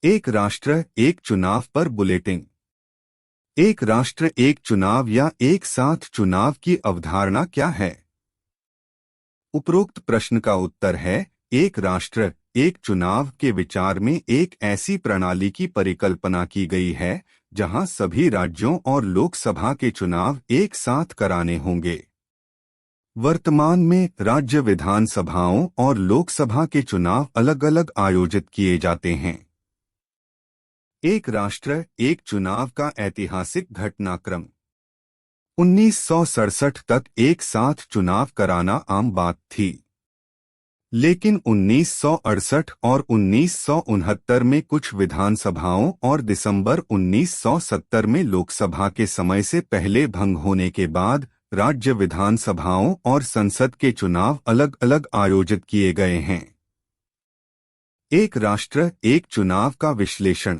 एक राष्ट्र एक चुनाव पर बुलेटिन। एक राष्ट्र एक चुनाव या एक साथ चुनाव की अवधारणा क्या है? उपरोक्त प्रश्न का उत्तर है एक राष्ट्र एक चुनाव के विचार में एक ऐसी प्रणाली की परिकल्पना की गई है जहां सभी राज्यों और लोकसभा के चुनाव एक साथ कराने होंगे। वर्तमान में राज्य विधानसभाओं और लोकसभा के चुनाव अलग अलग आयोजित किए जाते हैं। एक राष्ट्र एक चुनाव का ऐतिहासिक घटनाक्रम। 1967 तक एक साथ चुनाव कराना आम बात थी, लेकिन 1968 और 1969 में कुछ विधानसभाओं और दिसंबर 1970 में लोकसभा के समय से पहले भंग होने के बाद राज्य विधानसभाओं और संसद के चुनाव अलग अलग आयोजित किए गए हैं। एक राष्ट्र एक चुनाव का विश्लेषण।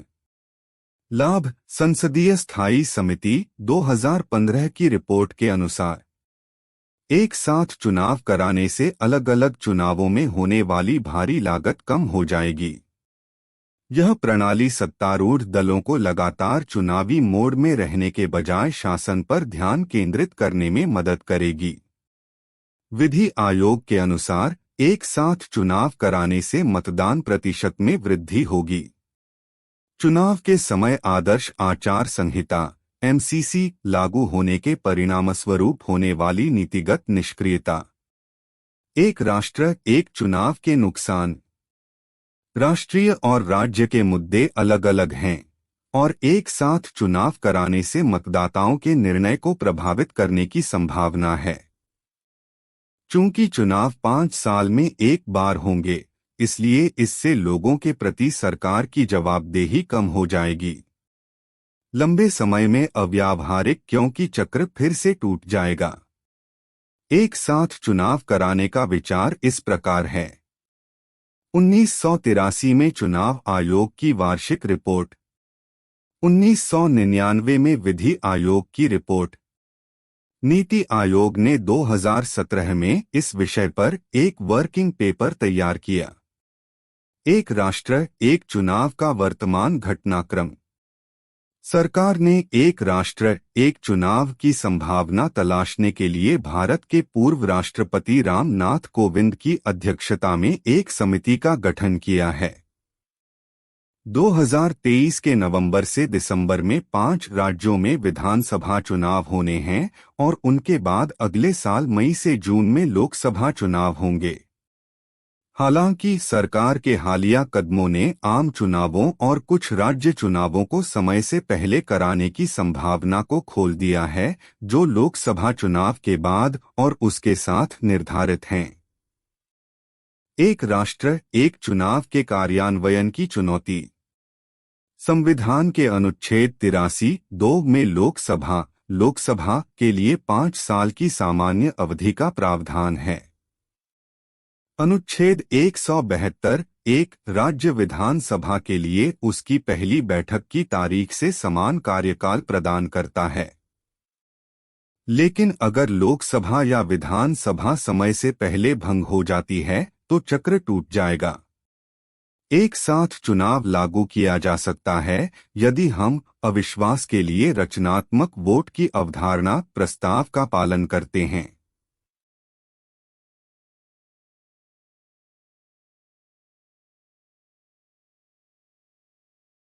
लाभ। संसदीय स्थायी समिति 2015 की रिपोर्ट के अनुसार एक साथ चुनाव कराने से अलग अलग चुनावों में होने वाली भारी लागत कम हो जाएगी। यह प्रणाली सत्तारूढ़ दलों को लगातार चुनावी मोड में रहने के बजाय शासन पर ध्यान केंद्रित करने में मदद करेगी। विधि आयोग के अनुसार एक साथ चुनाव कराने से मतदान प्रतिशत में वृद्धि होगी। चुनाव के समय आदर्श आचार संहिता (MCC) लागू होने के परिणामस्वरूप होने वाली नीतिगत निष्क्रियता। एक राष्ट्र एक चुनाव के नुकसान। राष्ट्रीय और राज्य के मुद्दे अलग अलग हैं और एक साथ चुनाव कराने से मतदाताओं के निर्णय को प्रभावित करने की संभावना है। चूंकि चुनाव 5 साल में एक बार होंगे, इसलिए इससे लोगों के प्रति सरकार की जवाबदेही कम हो जाएगी। लंबे समय में अव्यावहारिक क्योंकि चक्र फिर से टूट जाएगा। एक साथ चुनाव कराने का विचार इस प्रकार है। 1983 में चुनाव आयोग की वार्षिक रिपोर्ट, 1999 में विधि आयोग की रिपोर्ट। नीति आयोग ने 2017 में इस विषय पर एक वर्किंग पेपर तैयार किया। एक राष्ट्र एक चुनाव का वर्तमान घटनाक्रम। सरकार ने एक राष्ट्र एक चुनाव की संभावना तलाशने के लिए भारत के पूर्व राष्ट्रपति रामनाथ कोविंद की अध्यक्षता में एक समिति का गठन किया है। 2023 के नवंबर से दिसंबर में 5 राज्यों में विधानसभा चुनाव होने हैं और उनके बाद अगले साल मई से जून में लोकसभा चुनाव होंगे। हालांकि सरकार के हालिया कदमों ने आम चुनावों और कुछ राज्य चुनावों को समय से पहले कराने की संभावना को खोल दिया है, जो लोकसभा चुनाव के बाद और उसके साथ निर्धारित हैं। एक राष्ट्र एक चुनाव के कार्यान्वयन की चुनौती। संविधान के अनुच्छेद 83(2) में लोकसभा के लिए 5 साल की सामान्य अवधि का प्रावधान है। अनुच्छेद 172(1) राज्य विधानसभा के लिए उसकी पहली बैठक की तारीख से समान कार्यकाल प्रदान करता है। लेकिन अगर लोकसभा या विधानसभा समय से पहले भंग हो जाती है तो चक्र टूट जाएगा। एक साथ चुनाव लागू किया जा सकता है यदि हम अविश्वास के लिए रचनात्मक वोट की अवधारणा प्रस्ताव का पालन करते हैं।